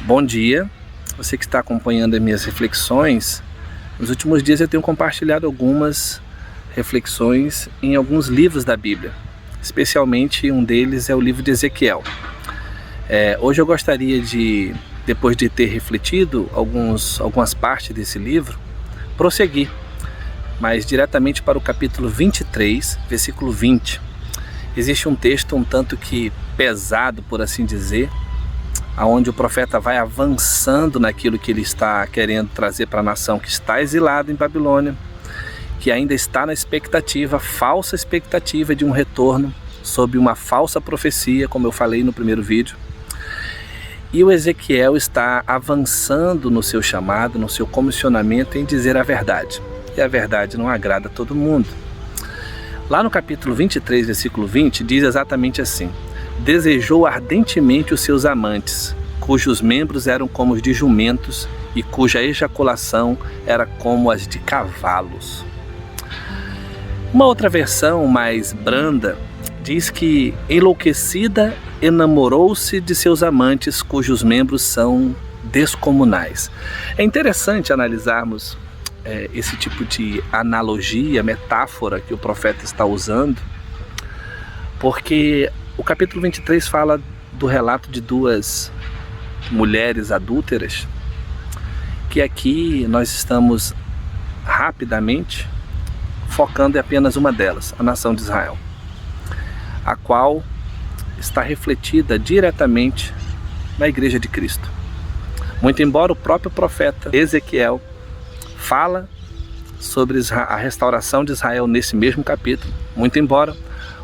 Bom dia, você que está acompanhando as minhas reflexões. Nos últimos dias eu tenho compartilhado algumas reflexões em alguns livros da Bíblia, especialmente um deles é o livro de Ezequiel. Hoje eu gostaria de, depois de ter refletido algumas partes desse livro, prosseguir, mas diretamente para o capítulo 23, versículo 20. Existe um texto um tanto que pesado, por assim dizer, onde o profeta vai avançando naquilo que ele está querendo trazer para a nação que está exilada em Babilônia, que ainda está na expectativa, falsa expectativa de um retorno, sob uma falsa profecia, como eu falei no primeiro vídeo. E o Ezequiel está avançando no seu chamado, no seu comissionamento em dizer a verdade. E a verdade não agrada a todo mundo. Lá no capítulo 23, versículo 20, diz exatamente assim: desejou ardentemente os seus amantes, cujos membros eram como os de jumentos e cuja ejaculação era como as de cavalos. Uma outra versão mais branda diz que enlouquecida enamorou-se de seus amantes cujos membros são descomunais. É interessante analisarmos esse tipo de analogia, metáfora que o profeta está usando, porque o capítulo 23 fala do relato de duas mulheres adúlteras, que aqui nós estamos rapidamente focando em apenas uma delas, a nação de Israel, a qual está refletida diretamente na Igreja de Cristo. Muito embora o próprio profeta Ezequiel fala sobre a restauração de Israel nesse mesmo capítulo, muito embora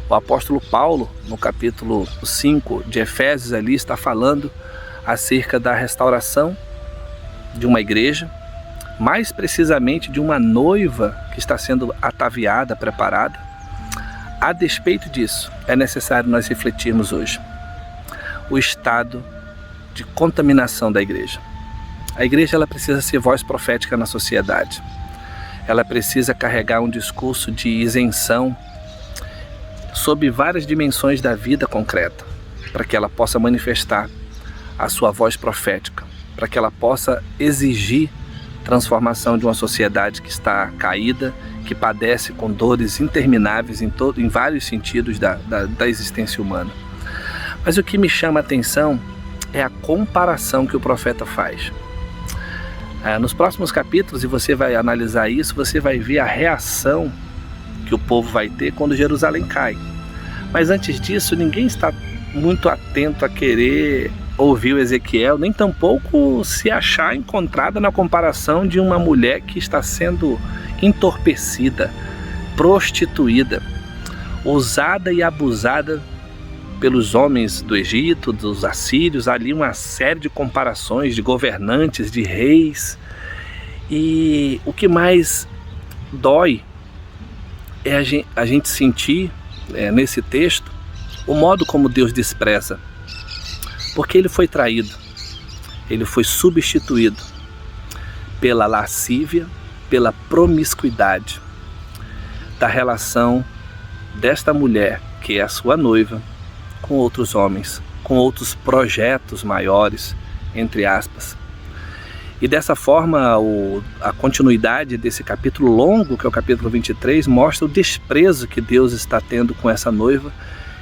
o apóstolo Paulo, no capítulo 5 de Efésios, ali está falando acerca da restauração de uma igreja, mais precisamente de uma noiva que está sendo ataviada, preparada. A despeito disso, é necessário nós refletirmos hoje o estado de contaminação da igreja. A igreja ela precisa ser voz profética na sociedade. Ela precisa carregar um discurso de isenção sob várias dimensões da vida concreta, para que ela possa manifestar a sua voz profética, para que ela possa exigir transformação de uma sociedade que está caída, que padece com dores intermináveis em vários sentidos da existência humana. Mas o que me chama a atenção é a comparação que o profeta faz. Nos próximos capítulos, e você vai analisar isso, você vai ver a reação que o povo vai ter quando Jerusalém cai. Mas antes disso, ninguém está muito atento a querer ouvir o Ezequiel, nem tampouco se achar encontrada na comparação de uma mulher que está sendo entorpecida, prostituída, usada e abusada pelos homens do Egito, dos assírios, ali uma série de comparações de governantes, de reis. E o que mais dói é a gente sentir nesse texto o modo como Deus despreza, porque ele foi traído, ele foi substituído pela lascívia, pela promiscuidade da relação desta mulher, que é a sua noiva, com outros homens, com outros projetos maiores, entre aspas. E dessa forma, a continuidade desse capítulo longo, que é o capítulo 23, mostra o desprezo que Deus está tendo com essa noiva,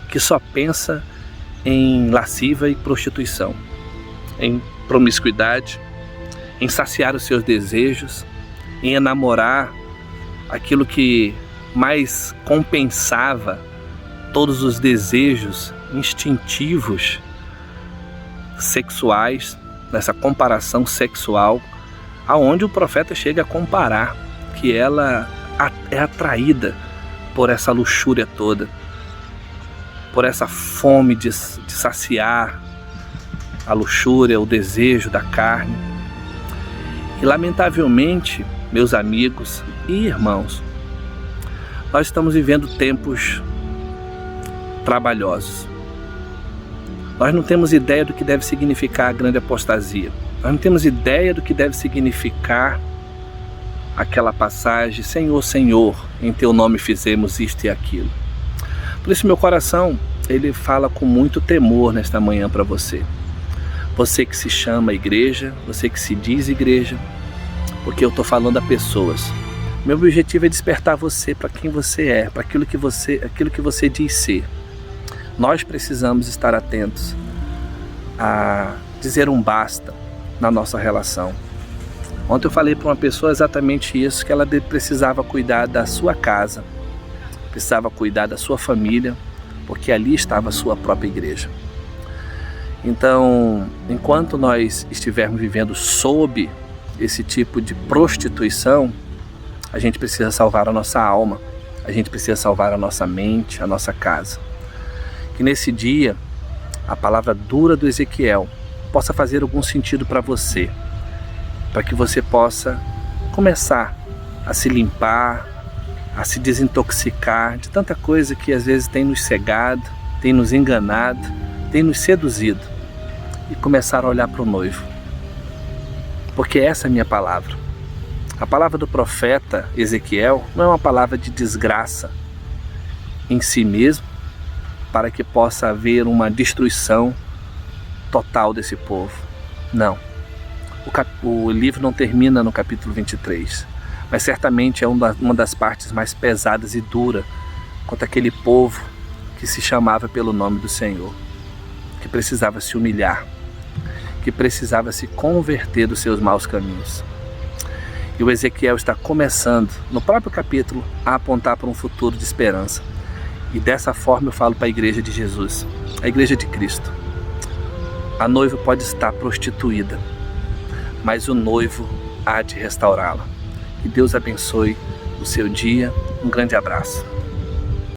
que só pensa em lascívia e prostituição, em promiscuidade, em saciar os seus desejos, em enamorar aquilo que mais compensava todos os desejos instintivos sexuais, nessa comparação sexual, aonde o profeta chega a comparar que ela é atraída por essa luxúria toda, por essa fome de saciar a luxúria, o desejo da carne. E lamentavelmente, meus amigos e irmãos, nós estamos vivendo tempos trabalhosos. Nós não temos ideia do que deve significar a grande apostasia. Nós não temos ideia do que deve significar aquela passagem: Senhor, Senhor, em teu nome fizemos isto e aquilo. Por isso meu coração, ele fala com muito temor nesta manhã para você. Você que se chama igreja, você que se diz igreja, porque eu estou falando a pessoas. Meu objetivo é despertar você para quem você é, para aquilo que você diz ser. Nós precisamos estar atentos a dizer um basta na nossa relação. Ontem eu falei para uma pessoa exatamente isso, que ela precisava cuidar da sua casa, precisava cuidar da sua família, porque ali estava a sua própria igreja. Então, enquanto nós estivermos vivendo sob esse tipo de prostituição, a gente precisa salvar a nossa alma, a gente precisa salvar a nossa mente, a nossa casa. Que nesse dia, a palavra dura do Ezequiel possa fazer algum sentido para você, para que você possa começar a se limpar, a se desintoxicar de tanta coisa que às vezes tem nos cegado, tem nos enganado, tem nos seduzido, e começar a olhar para o noivo. Porque essa é a minha palavra. A palavra do profeta Ezequiel não é uma palavra de desgraça em si mesmo, para que possa haver uma destruição total desse povo. Não. O livro não termina no capítulo 23, mas certamente é uma das partes mais pesadas e duras contra aquele povo que se chamava pelo nome do Senhor, que precisava se humilhar, que precisava se converter dos seus maus caminhos. E o Ezequiel está começando, no próprio capítulo, a apontar para um futuro de esperança. E dessa forma eu falo para a igreja de Jesus, a igreja de Cristo. A noiva pode estar prostituída, mas o noivo há de restaurá-la. Que Deus abençoe o seu dia. Um grande abraço.